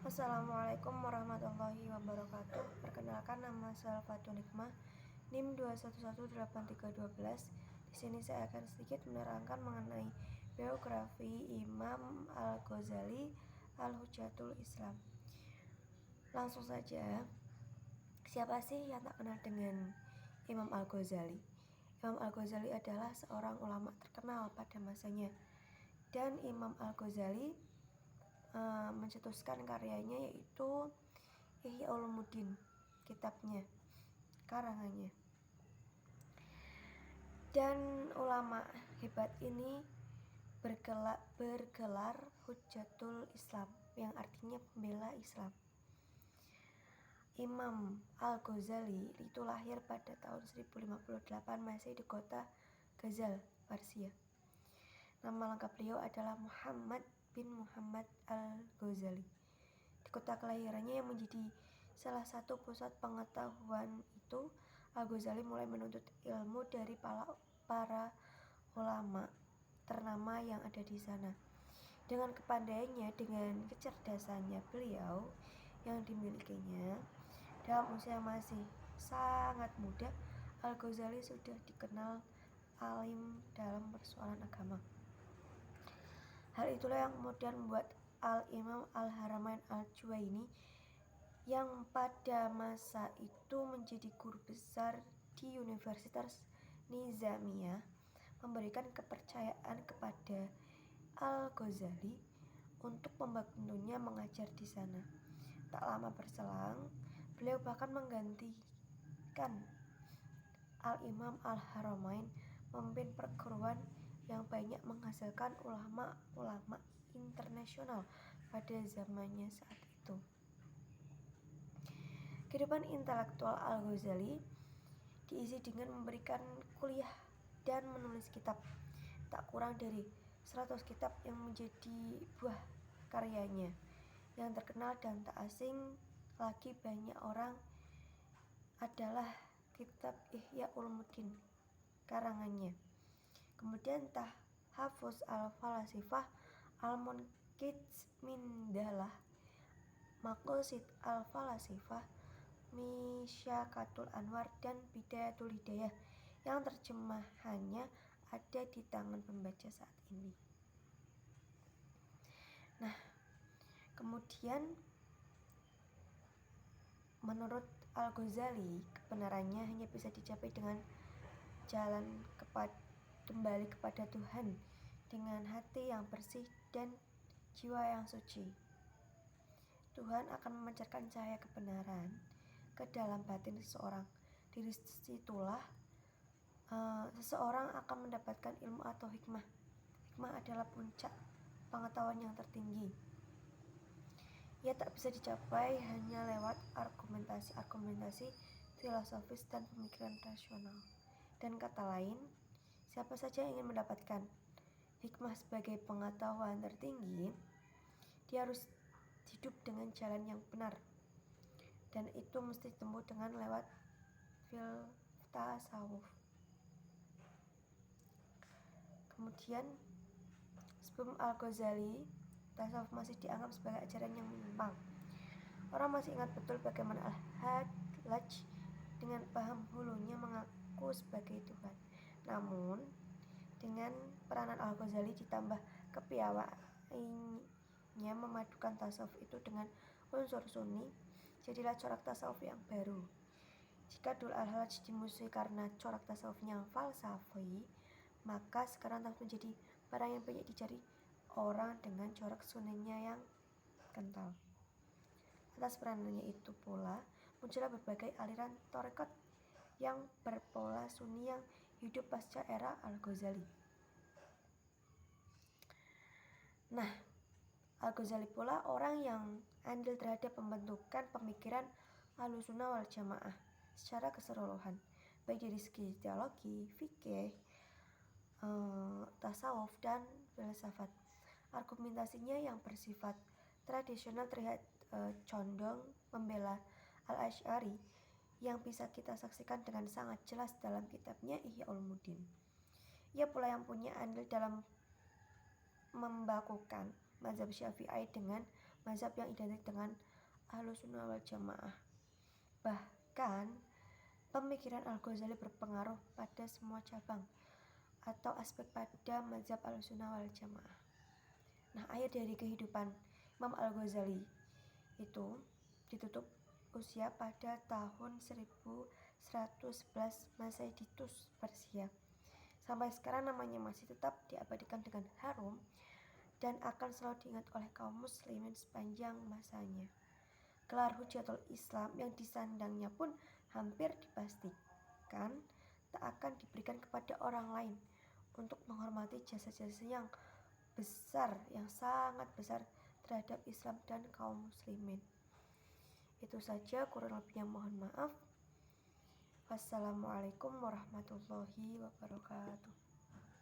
Assalamualaikum warahmatullahi wabarakatuh. Perkenalkan, nama saya Fatul Hikmah, NIM 2118312. Di sini saya akan sedikit menerangkan mengenai biografi Imam Al-Ghazali Al-Hujjatul Islam. Langsung saja, siapa sih yang tak kenal dengan Imam Al-Ghazali? Imam Al-Ghazali adalah seorang ulama terkenal pada masanya, dan Imam Al-Ghazali mencetuskan karyanya yaitu Ihya Ulumuddin, kitabnya, karangannya. Dan ulama hebat ini bergelar Hujjatul Islam, yang artinya pembela Islam. Imam Al-Ghazali itu lahir pada tahun 1058 Masehi di kota Ghazal, Persia. Nama lengkap beliau adalah Muhammad bin Muhammad Al-Ghazali. Di kota kelahirannya yang menjadi salah satu pusat pengetahuan itu, Al-Ghazali mulai menuntut ilmu dari para ulama ternama yang ada di sana. Dengan kepandaiannya, dengan kecerdasannya beliau yang dimilikinya, dalam usia masih sangat muda, Al-Ghazali sudah dikenal alim dalam persoalan agama. Hal itulah yang kemudian membuat Al-Imam Al-Haramain Al-Juwaini yang pada masa itu menjadi guru besar di Universitas Nizamiyah memberikan kepercayaan kepada Al-Ghazali untuk membantunya mengajar di sana. Tak lama berselang, beliau bahkan menggantikan Al-Imam Al-Haramain memimpin perguruan yang banyak menghasilkan ulama-ulama internasional pada zamannya saat itu. Kehidupan intelektual Al-Ghazali diisi dengan memberikan kuliah dan menulis kitab. Tak kurang dari 100 kitab yang menjadi buah karyanya. Yang terkenal dan tak asing lagi banyak orang adalah kitab Ihya Ulumuddin, karangannya. Kemudian Tahafuz Al-Falasifah, Al-Munqidh min Dalah, Maqasid Al-Falasifah, Misyakatul Anwar, dan Bidayatul Hidayah yang terjemahannya ada di tangan pembaca saat ini. Nah, kemudian menurut Al-Ghazali, kebenarannya hanya bisa dicapai dengan jalan kembali kepada Tuhan dengan hati yang bersih dan jiwa yang suci. Tuhan akan memancarkan cahaya kebenaran ke dalam batin seseorang. Dari situlah seseorang akan mendapatkan ilmu atau hikmah. Hikmah adalah puncak pengetahuan yang tertinggi. Ia tak bisa dicapai hanya lewat argumentasi filosofis dan pemikiran rasional. Dan kata lain, siapa saja yang ingin mendapatkan hikmah sebagai pengetahuan tertinggi, dia harus hidup dengan jalan yang benar, dan itu mesti ditempuh dengan lewat tasawuf. Kemudian sebelum Al-Ghazali, tasawuf masih dianggap sebagai ajaran yang menyimpang. Orang masih ingat betul bagaimana Al-Hallaj dengan paham hulunya mengaku sebagai Tuhan. Namun dengan peranan Al-Ghazali ditambah kepiawaiannya memadukan tasawuf itu dengan unsur sunni, jadilah corak tasawuf yang baru. Jika dulu Al-Hallaj dimusuhi karena corak tasawufnya falsafi, maka sekarang tasawuf menjadi barang yang banyak dicari orang dengan corak sunninya yang kental. Atas peranannya itu pula muncullah berbagai aliran tarekat yang berpola sunni yang hidup pasca era Al-Ghazali. Nah, Al-Ghazali pula orang yang andil terhadap pembentukan pemikiran Ahlussunnah wal Jamaah secara keseluruhan, baik dari segi teologi, fikih, tasawuf, dan filsafat. Argumentasinya yang bersifat tradisional terlihat condong membela Al-Asy'ari yang bisa kita saksikan dengan sangat jelas dalam kitabnya Ihya Ulumuddin. Ia pula yang punya andil dalam membakukan mazhab Syafi'i dengan mazhab yang identik dengan Ahlussunnah wal Jamaah. Bahkan, pemikiran Al-Ghazali berpengaruh pada semua cabang atau aspek pada mazhab Ahlussunnah wal Jamaah. Nah, akhir dari kehidupan Imam Al-Ghazali itu ditutup usia pada tahun 1111 Masehi di Tus, Persia. Sampai sekarang namanya masih tetap diabadikan dengan harum dan akan selalu diingat oleh kaum muslimin sepanjang masanya. Gelar Hujjatul Islam yang disandangnya pun hampir dipastikan tak akan diberikan kepada orang lain untuk menghormati jasa-jasa yang besar, yang sangat besar terhadap Islam dan kaum muslimin. Itu saja, kurang lebihnya mohon maaf. Wassalamualaikum warahmatullahi wabarakatuh.